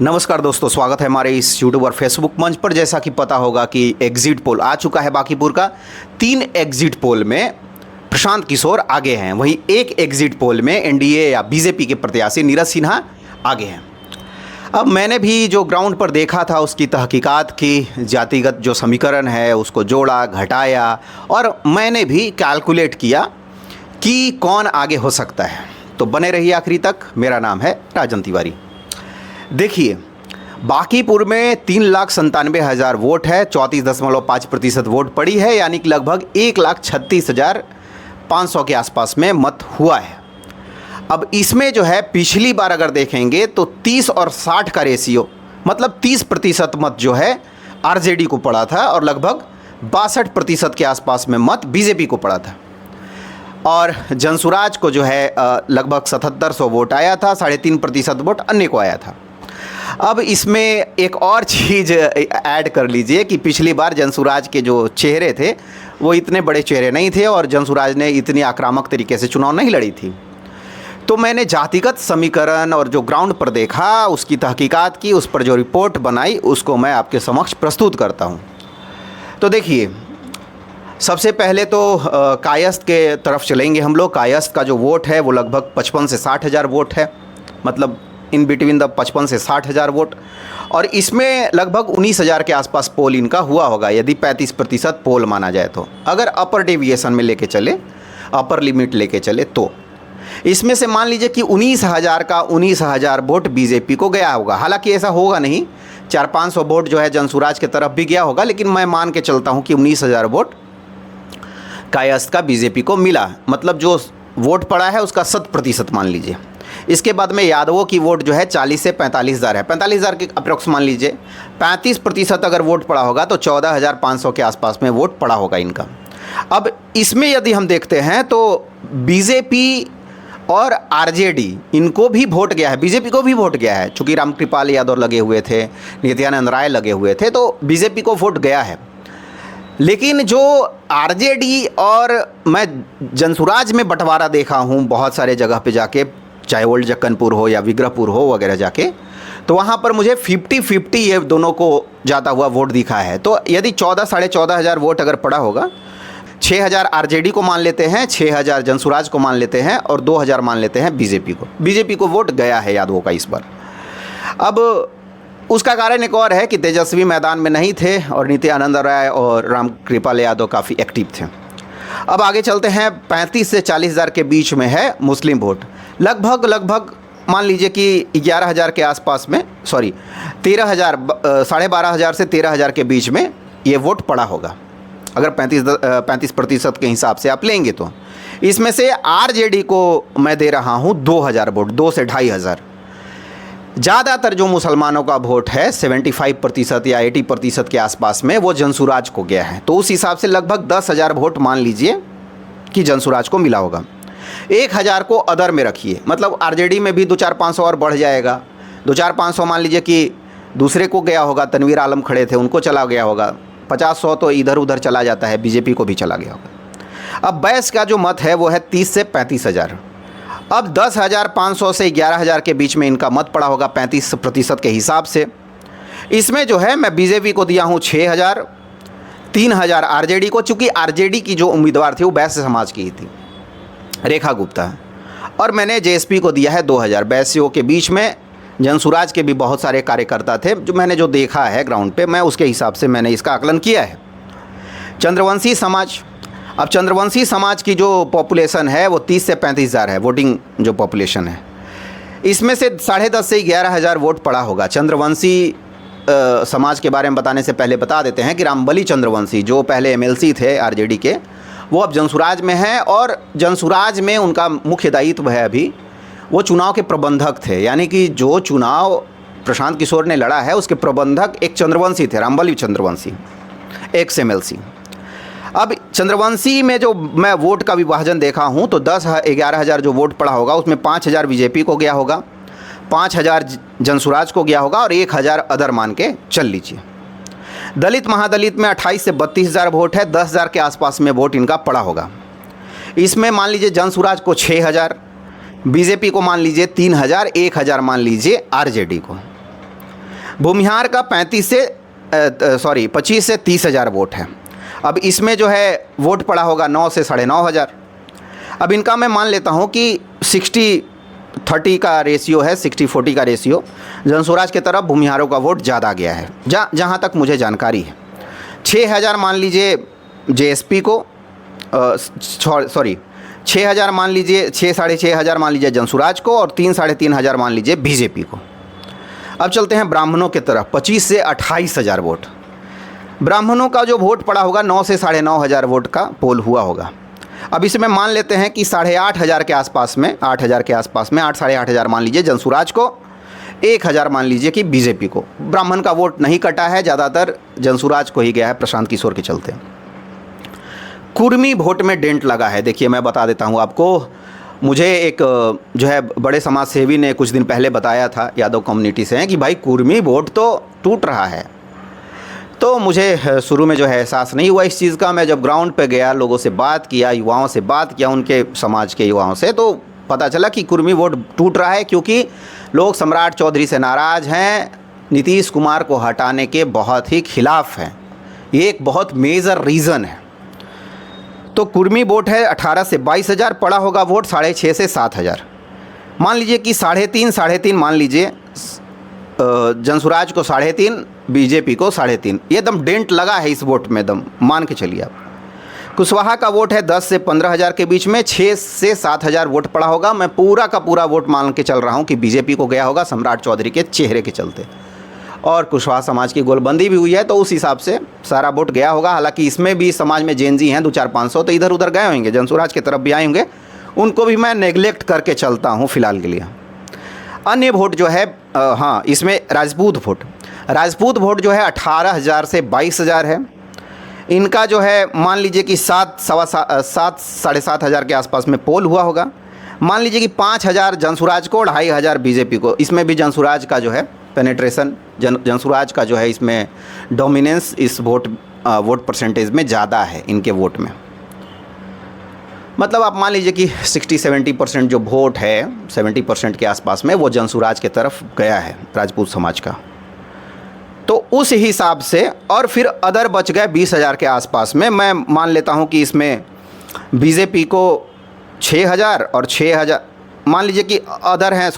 नमस्कार दोस्तों, स्वागत है हमारे इस यूट्यूब और फेसबुक मंच पर। जैसा कि पता होगा कि एग्जिट पोल आ चुका है बांकीपुर का। 3 एग्जिट पोल में प्रशांत किशोर आगे हैं, वहीं एक एग्जिट पोल में एनडीए या बीजेपी के प्रत्याशी नीरज सिन्हा आगे हैं। अब मैंने भी जो ग्राउंड पर देखा था उसकी तहकीकात की, जातिगत जो समीकरण है उसको जोड़ा घटाया और मैंने भी कैलकुलेट किया कि कौन आगे हो सकता है। तो बने रहिए आखिरी तक। मेरा नाम है राजन तिवारी। देखिए, बांकीपुर में 3,97,000 वोट है, 34.5% वोट पड़ी है, यानी कि लगभग 1,36,500 के आसपास में मत हुआ है। अब इसमें जो है पिछली बार अगर देखेंगे तो 30 और 60 का रेशियो, मतलब 30% मत जो है आरजेडी को पड़ा था और लगभग 62% के आसपास में मत बीजेपी को पड़ा था। और जनसुराज को जो है लगभग 7700 वोट आया था, 3.5% वोट अन्य को आया था। अब इसमें एक और चीज़ ऐड कर लीजिए कि पिछली बार जनसुराज के जो चेहरे थे वो इतने बड़े चेहरे नहीं थे और जनसुराज ने इतनी आक्रामक तरीके से चुनाव नहीं लड़ी थी। तो मैंने जातिगत समीकरण और जो ग्राउंड पर देखा, उसकी तहकीकात की, उस पर जो रिपोर्ट बनाई, उसको मैं आपके समक्ष प्रस्तुत करता हूँ। तो देखिए, सबसे पहले तो कायस्थ के तरफ चलेंगे हम लोग। कायस्थ का जो वोट है वो लगभग 55 से 60 हज़ार वोट है, मतलब इन बिटवीन द 55 से 60 हज़ार वोट। और इसमें लगभग 19,000 के आसपास पोल इनका हुआ होगा, यदि 35% पोल माना जाए तो। अगर अपर डेविएशन में लेके चले, अपर लिमिट लेके चले, तो इसमें से मान लीजिए कि 19,000 का 19,000 वोट बीजेपी को गया होगा। हालांकि ऐसा होगा नहीं, 400-500 वोट जो है जनसुराज की तरफ भी गया होगा, लेकिन मैं मान के चलता हूँ कि 19,000 वोट कायस्थ का बीजेपी को मिला। मतलब जो वोट पड़ा है उसका 100% मान लीजिए। इसके बाद में यादवों की वोट जो है 40 से 45,000 है, 45,000 के अप्रोक्स मान लीजिए। 35% अगर वोट पड़ा होगा तो 14,500 के आसपास में वोट पड़ा होगा इनका। अब इसमें यदि हम देखते हैं तो बीजेपी और आरजेडी, इनको भी वोट गया है, बीजेपी को भी वोट गया है। चूँकि रामकृपाल यादव लगे हुए थे, नित्यानंद राय लगे हुए थे, तो बीजेपी को वोट गया है। लेकिन जो आरजेडी और मैं जनसुराज में बंटवारा देखा हूँ बहुत सारे जगह पे जाके, चाहे ओल्ड जक्कनपुर हो या विग्रहपुर हो वगैरह जाके, तो वहाँ पर मुझे 50-50 ये दोनों को जाता हुआ वोट दिखा है। तो यदि 14,000-14,500 वोट अगर पड़ा होगा, 6,000 आरजेडी को मान लेते हैं, 6,000 जनसुराज को मान लेते हैं और 2,000 मान लेते हैं बीजेपी को। बीजेपी को वोट गया है यादवों का इस बार। अब उसका कारण एक और है कि तेजस्वी मैदान में नहीं थे और नित्यानंद राय और रामकृपाल यादव काफ़ी एक्टिव थे। अब आगे चलते हैं। 35 से 40,000 के बीच में है मुस्लिम वोट। लगभग मान लीजिए कि 11,000 के आसपास में, सॉरी 13,000, 12,500 से 13,000 के बीच में ये वोट पड़ा होगा, अगर 35% के हिसाब से आप लेंगे तो। इसमें से आरजेडी को मैं दे रहा हूँ 2,000 वोट, 2 से 2,500। ज़्यादातर जो मुसलमानों का वोट है 75% या 80% के आसपास में, वो जनसुराज को गया है। तो उस हिसाब से लगभग 10,000 वोट मान लीजिए कि जनसुराज को मिला होगा। 1,000 को अदर में रखिए, मतलब आरजेडी में भी 2-4-500 और बढ़ जाएगा। 2-4-500 मान लीजिए कि दूसरे को गया होगा, तनवीर आलम खड़े थे, उनको चला गया होगा। 50-100 तो इधर उधर चला जाता है, बीजेपी को भी चला गया होगा। अब बैस का जो मत है वो है 30 से 35,000। अब 10,500 से 11,000 के बीच में इनका मत पड़ा होगा 35% के हिसाब से। इसमें जो है मैं बीजेपी को दिया हूँ 6,000, 3,000 आरजेडी को, चूँकि आरजेडी की जो उम्मीदवार थी वो बैश्य समाज की ही थी, रेखा गुप्ता। और मैंने जेएसपी को दिया है 2,000। बैश्यों के बीच में जनसुराज के भी बहुत सारे कार्यकर्ता थे, जो मैंने जो देखा है ग्राउंड पे, मैं उसके हिसाब से मैंने इसका आकलन किया है। चंद्रवंशी समाज, अब चंद्रवंशी समाज की जो पॉपुलेशन है वो 30 से 35,000 है, वोटिंग जो पॉपुलेशन है। इसमें से 10.5 से 11,000 वोट पड़ा होगा। चंद्रवंशी समाज के बारे में बताने से पहले बता देते हैं कि रामबली चंद्रवंशी, जो पहले एमएलसी थे आरजेडी के, वो अब जनसुराज में हैं और जनसुराज में उनका मुख्य दायित्व है अभी, वो चुनाव के प्रबंधक थे। यानी कि जो चुनाव प्रशांत किशोर ने लड़ा है उसके प्रबंधक एक चंद्रवंशी थे, रामबली चंद्रवंशी, एक्स एमएलसी। अब चंद्रवंशी में जो मैं वोट का विभाजन देखा हूँ तो 10-11,000 जो वोट पड़ा होगा उसमें 5,000 बीजेपी को गया होगा, 5,000 जनसुराज को गया होगा और 1,000 अदर मान के चल लीजिए। दलित महादलित में 28 से 32,000 वोट है, 10,000 के आसपास में वोट इनका पड़ा होगा। इसमें मान लीजिए जनसुराज को 6,000, बीजेपी को मान लीजिए 3,000, 1,000 मान लीजिए आरजेडी को। भूमिहार का 25 से 30,000 वोट है। अब इसमें जो है वोट पड़ा होगा 9 से 9,500। अब इनका मैं मान लेता हूँ कि 60-30 का रेशियो है, 60-40 का रेशियो। जनसुराज की तरफ भूमिहारों का वोट ज़्यादा गया है जहाँ तक मुझे जानकारी है। 6,000 मान लीजिए जेएसपी को, 6,000 मान लीजिए, 6,500 मान लीजिए जनसुराज को, और 3,500 मान लीजिए बीजेपी को। अब चलते हैं ब्राह्मणों की तरफ। 25 से 28,000 वोट ब्राह्मणों का जो वोट पड़ा होगा, 9 से 9,500 वोट का पोल हुआ होगा। अब इसमें मान लेते हैं कि 8,500 के आसपास में, 8,000 के आसपास में, 8-8,500 मान लीजिए जनसुराज को, 1,000 मान लीजिए कि बीजेपी को। ब्राह्मण का वोट नहीं कटा है, ज़्यादातर जनसुराज को ही गया है प्रशांत किशोर के चलते। कुर्मी वोट में डेंट लगा है। देखिए मैं बता देता हूँ आपको, मुझे एक जो है बड़े समाज सेवी ने कुछ दिन पहले बताया था, यादव कम्युनिटी से हैं, कि भाई कुर्मी वोट तो टूट रहा है। तो मुझे शुरू में जो है एहसास नहीं हुआ इस चीज़ का। मैं जब ग्राउंड पे गया, लोगों से बात किया, युवाओं से बात किया, उनके समाज के युवाओं से, तो पता चला कि कुर्मी वोट टूट रहा है क्योंकि लोग सम्राट चौधरी से नाराज़ हैं, नीतीश कुमार को हटाने के बहुत ही खिलाफ हैं। ये एक बहुत मेजर रीज़न है। तो कुर्मी वोट है 18 से 22,000, पड़ा होगा वोट 6,500 से 7,000। मान लीजिए कि 3.5 मान लीजिए, जनसुराज को 3.5, बीजेपी को 3.5। ये दम डेंट लगा है इस वोट में, दम मान के चलिए आप। कुशवाहा का वोट है 10 से 15,000 के बीच में, 6 से 7,000 वोट पड़ा होगा। मैं पूरा का पूरा वोट मान के चल रहा हूँ कि बीजेपी को गया होगा सम्राट चौधरी के चेहरे के चलते, और कुशवाहा समाज की गोलबंदी भी हुई है, तो उस हिसाब से सारा वोट गया होगा। हालांकि इसमें भी समाज में जेनजी हैं 200-400-500, तो इधर उधर गए होंगे, जनसुराज की तरफ भी आए होंगे, उनको भी मैं नेगलेक्ट करके चलता हूँ फ़िलहाल के लिए। अन्य वोट जो है, हाँ, इसमें राजपूत वोट जो है 18,000 से 22,000 है। इनका जो है मान लीजिए कि 7-7.5 के आसपास में पोल हुआ होगा। मान लीजिए कि 5,000 जनसुराज को, 2,500 बीजेपी को। इसमें भी जनसुराज का जो है पेनिट्रेशन, जनसुराज का जो है इसमें डोमिनेंस इस वोट परसेंटेज में ज़्यादा है इनके वोट में। मतलब आप मान लीजिए कि 60-70% जो वोट है, 70% के आसपास में, वो जनसुराज की तरफ गया है राजपूत समाज का। तो उस हिसाब से, और फिर अदर बच गए 20,000 के आसपास में। मैं मान लेता हूँ कि इसमें बीजेपी को 6,000 और 6,000 मान लीजिए कि अदर हैं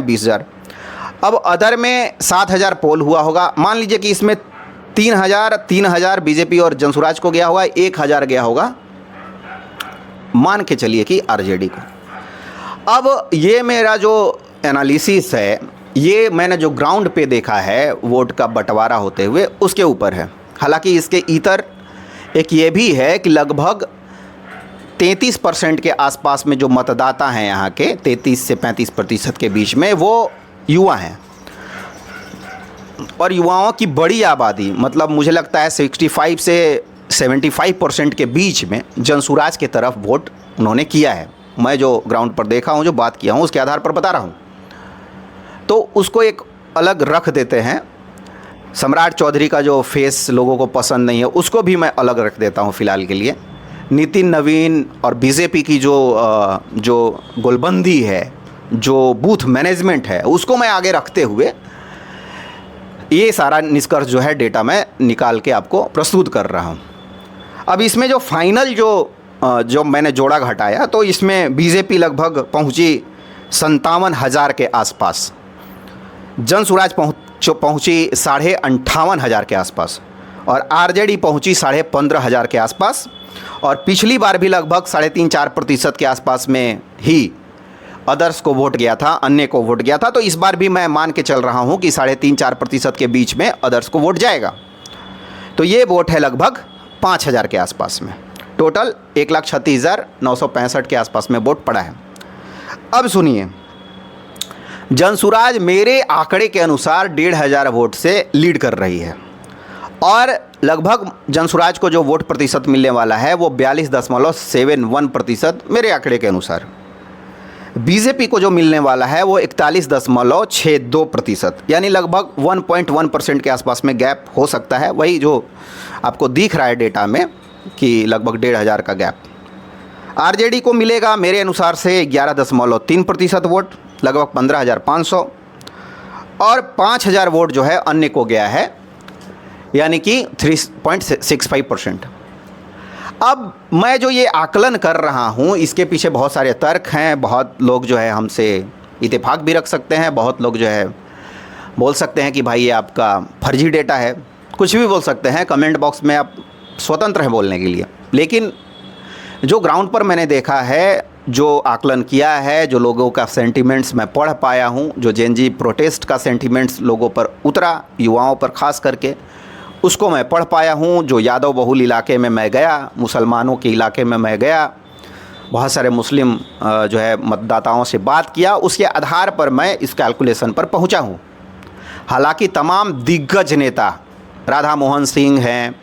20,000। अब अदर में 7,000 पोल हुआ होगा। मान लीजिए कि इसमें 3,000 बीजेपी और जनसुराज को गया होगा, 1,000 गया होगा मान के चलिए कि आरजेडी को। अब ये मेरा जो एनालिसिस है, ये मैंने जो ग्राउंड पे देखा है वोट का बंटवारा होते हुए, उसके ऊपर है। हालांकि इसके इतर एक ये भी है कि लगभग 33% के आसपास में जो मतदाता हैं यहाँ के, 33 से 35% के बीच में, वो युवा हैं। और युवाओं की बड़ी आबादी, मतलब मुझे लगता है 65 से 75% के बीच में जनसुराज की तरफ वोट उन्होंने किया है। मैं जो ग्राउंड पर देखा हूँ, जो बात किया हूँ, उसके आधार पर बता रहा हूँ। तो उसको एक अलग रख देते हैं। सम्राट चौधरी का जो फेस लोगों को पसंद नहीं है, उसको भी मैं अलग रख देता हूँ फ़िलहाल के लिए। नितिन नवीन और बीजेपी की जो गोलबंदी है, जो बूथ मैनेजमेंट है, उसको मैं आगे रखते हुए ये सारा निष्कर्ष जो है डेटा मैं निकाल के आपको प्रस्तुत कर रहा हूँ। अब इसमें जो फाइनल जो मैंने जोड़ा घटाया, तो इसमें बीजेपी लगभग पहुँची 57,000 के आसपास, जनसुराज पहुँची 58,500 के आसपास, और आरजेडी पहुँची 15,500 के आसपास। और पिछली बार भी लगभग 3.5-4% के आसपास में ही अदर्स को वोट गया था, अन्य को वोट गया था। तो इस बार भी मैं मान के चल रहा हूँ कि 3.5-4% के बीच में अदर्स को वोट जाएगा। तो ये वोट है लगभग 5,000 के आसपास में। टोटल 1,36,965 के आसपास में वोट पड़ा है। अब सुनिए, जनसुराज मेरे आंकड़े के अनुसार 1,500 वोट से लीड कर रही है, और लगभग जनसुराज को जो वोट प्रतिशत मिलने वाला है वो 42.71% मेरे आंकड़े के अनुसार। बीजेपी को जो मिलने वाला है वो 41.62%, यानी लगभग 1.1% के आसपास में गैप हो सकता है। वही जो आपको दिख रहा है डेटा में कि लगभग 1,500 का गैप। आरजेडी को मिलेगा मेरे अनुसार से 11.3% वोट, लगभग 15,500। और 5000 वोट जो है अन्य को गया है, यानी कि 3.65%। अब मैं जो ये आकलन कर रहा हूँ इसके पीछे बहुत सारे तर्क हैं। बहुत लोग जो है हमसे इत्तेफाक भी रख सकते हैं, बहुत लोग जो है बोल सकते हैं कि भाई ये आपका फर्जी डेटा है, कुछ भी बोल सकते हैं। कमेंट बॉक्स में आप स्वतंत्र हैं बोलने के लिए। लेकिन जो ग्राउंड पर मैंने देखा है, जो आकलन किया है, जो लोगों का सेंटिमेंट्स मैं पढ़ पाया हूँ, जो जेनजी प्रोटेस्ट का सेंटिमेंट्स लोगों पर उतरा, युवाओं पर ख़ास करके, उसको मैं पढ़ पाया हूँ। जो यादव बहुल इलाके में मैं गया, मुसलमानों के इलाके में मैं गया, बहुत सारे मुस्लिम जो है मतदाताओं से बात किया, उसके आधार पर मैं इस कैलकुलेशन पर पहुँचा हूँ। हालांकि तमाम दिग्गज नेता, राधा मोहन सिंह हैं,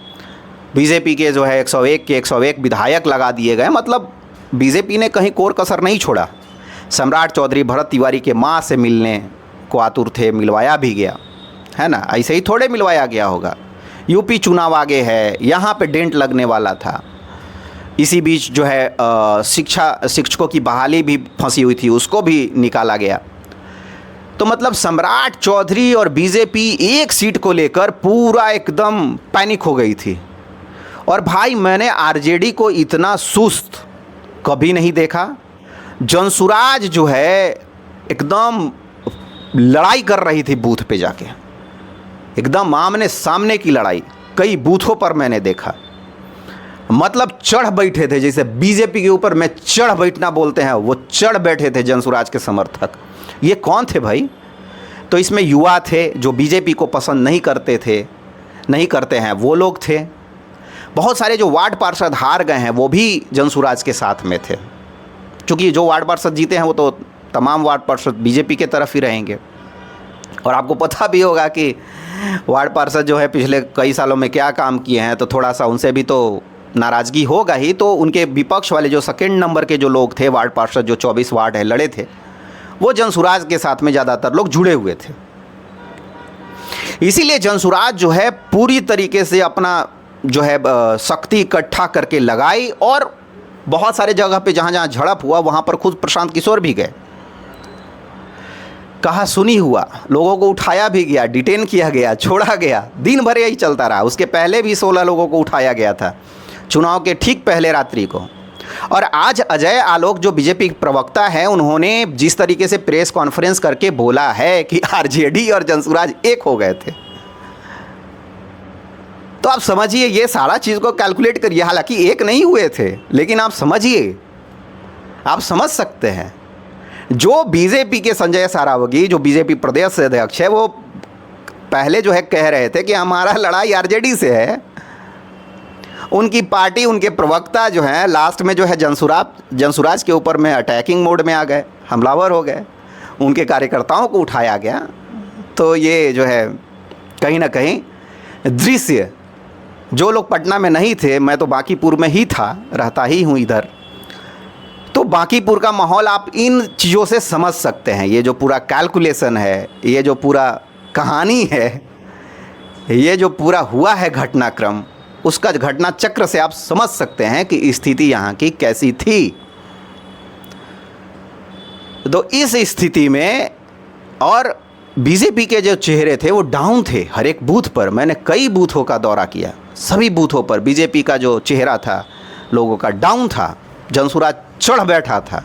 बीजेपी के जो है 101 के 101 विधायक लगा दिए गए। मतलब बीजेपी ने कहीं कोर कसर नहीं छोड़ा। सम्राट चौधरी भरत तिवारी के माँ से मिलने को आतुर थे, मिलवाया भी गया है ना, ऐसे ही थोड़े मिलवाया गया होगा। यूपी चुनाव आगे है, यहाँ पे डेंट लगने वाला था। इसी बीच जो है शिक्षकों की बहाली भी फंसी हुई थी, उसको भी निकाला गया। तो मतलब सम्राट चौधरी और बीजेपी एक सीट को लेकर पूरा एकदम पैनिक हो गई थी। और भाई मैंने आरजेडी को इतना सुस्त कभी नहीं देखा। जनसुराज जो है एकदम लड़ाई कर रही थी बूथ पे जाके, एकदम आमने सामने की लड़ाई कई बूथों पर मैंने देखा। मतलब चढ़ बैठे थे, जैसे बीजेपी के ऊपर में चढ़ बैठना बोलते हैं, वो चढ़ बैठे थे जनसुराज के समर्थक। ये कौन थे भाई? तो इसमें युवा थे जो बीजेपी को पसंद नहीं करते हैं, वो लोग थे। बहुत सारे जो वार्ड पार्षद हार गए हैं वो भी जनसुराज के साथ में थे, क्योंकि जो वार्ड पार्षद जीते हैं वो तो तमाम वार्ड पार्षद बीजेपी के तरफ ही रहेंगे। और आपको पता भी होगा कि वार्ड पार्षद जो है पिछले कई सालों में क्या काम किए हैं, तो थोड़ा सा उनसे भी तो नाराज़गी होगा ही। तो उनके विपक्ष वाले जो सेकेंड नंबर के जो लोग थे, वार्ड पार्षद जो 24 वार्ड है लड़े थे, वो जनसुराज के साथ में ज़्यादातर लोग जुड़े हुए थे। इसीलिए जनसुराज जो है पूरी तरीके से अपना जो है शक्ति इकट्ठा करके लगाई, और बहुत सारे जगह पे जहाँ जहाँ झड़प हुआ वहाँ पर खुद प्रशांत किशोर भी गए। कहा सुनी हुआ, लोगों को उठाया भी गया, डिटेन किया गया, छोड़ा गया, दिन भर यही चलता रहा। उसके पहले भी 16 लोगों को उठाया गया था, चुनाव के ठीक पहले रात्रि को। और आज अजय आलोक जो बीजेपी प्रवक्ता है, उन्होंने जिस तरीके से प्रेस कॉन्फ्रेंस करके बोला है कि आरजेडी और जनसुराज एक हो गए थे, तो आप समझिए ये सारा चीज़ को कैलकुलेट करिए। हालांकि एक नहीं हुए थे, लेकिन आप समझिए, आप समझ सकते हैं। जो बीजेपी के संजय सारावगी, जो बीजेपी प्रदेश अध्यक्ष है, वो पहले जो है कह रहे थे कि हमारा लड़ाई आरजेडी से है। उनकी पार्टी, उनके प्रवक्ता जो हैं लास्ट में जो है जनसुराज के ऊपर में अटैकिंग मोड में आ गए, हमलावर हो गए, उनके कार्यकर्ताओं को उठाया गया। तो ये जो है कहीं ना कहीं दृश्य, जो लोग पटना में नहीं थे, मैं तो बांकीपुर में ही था, रहता ही हूँ इधर, तो बांकीपुर का माहौल आप इन चीज़ों से समझ सकते हैं। ये जो पूरा कैलकुलेशन है, ये जो पूरा कहानी है, ये जो पूरा हुआ है घटनाक्रम, उसका घटना चक्र से आप समझ सकते हैं कि स्थिति यहाँ की कैसी थी। तो इस स्थिति में और बीजेपी के जो चेहरे थे वो डाउन थे हर एक बूथ पर। मैंने कई बूथों का दौरा किया, सभी बूथों पर बीजेपी का जो चेहरा था लोगों का डाउन था, जनसुराज चढ़ बैठा था।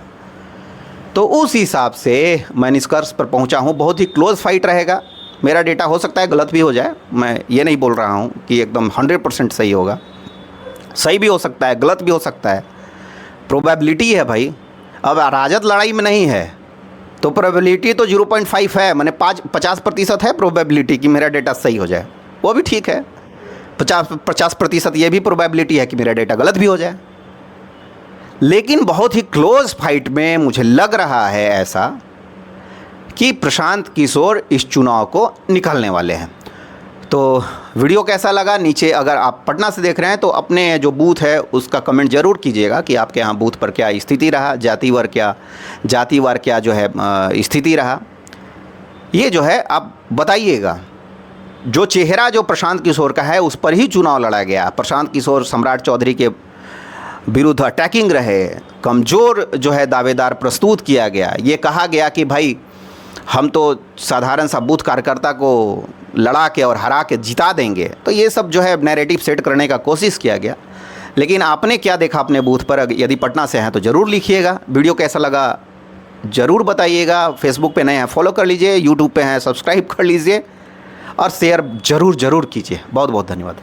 तो उस हिसाब से मैं निष्कर्ष पर पहुंचा हूं, बहुत ही क्लोज फाइट रहेगा। मेरा डेटा हो सकता है गलत भी हो जाए, मैं ये नहीं बोल रहा हूं कि एकदम 100% सही होगा, सही भी हो सकता है, गलत भी हो सकता है, प्रोबेबिलिटी है भाई। अब राजद लड़ाई में नहीं है तो प्रोबेबिलिटी तो 0.5 है, मैंने 50% है प्रोबेबिलिटी कि मेरा डेटा सही हो जाए, वो भी ठीक है। 50% ये भी प्रोबेबिलिटी है कि मेरा डेटा गलत भी हो जाए। लेकिन बहुत ही क्लोज फाइट में मुझे लग रहा है ऐसा कि प्रशांत किशोर इस चुनाव को निकालने वाले हैं। तो वीडियो कैसा लगा, नीचे अगर आप पटना से देख रहे हैं तो अपने जो बूथ है उसका कमेंट ज़रूर कीजिएगा कि आपके यहाँ बूथ पर क्या स्थिति रहा, जातिवार क्या जो है स्थिति रहा, ये जो है आप बताइएगा। जो चेहरा जो प्रशांत किशोर का है उस पर ही चुनाव लड़ा गया। प्रशांत किशोर सम्राट चौधरी के विरुद्ध अटैकिंग रहे, कमज़ोर जो है दावेदार प्रस्तुत किया गया। ये कहा गया कि भाई हम तो साधारण सा बूथ कार्यकर्ता को लड़ा के और हरा के जिता देंगे। तो ये सब जो है नैरेटिव सेट करने का कोशिश किया गया। लेकिन आपने क्या देखा अपने बूथ पर? यदि पटना से हैं तो ज़रूर लिखिएगा। वीडियो कैसा लगा ज़रूर बताइएगा। फेसबुक पे नए हैं फॉलो कर लीजिए, यूट्यूब पे हैं सब्सक्राइब कर लीजिए और शेयर ज़रूर कीजिए। बहुत बहुत धन्यवाद।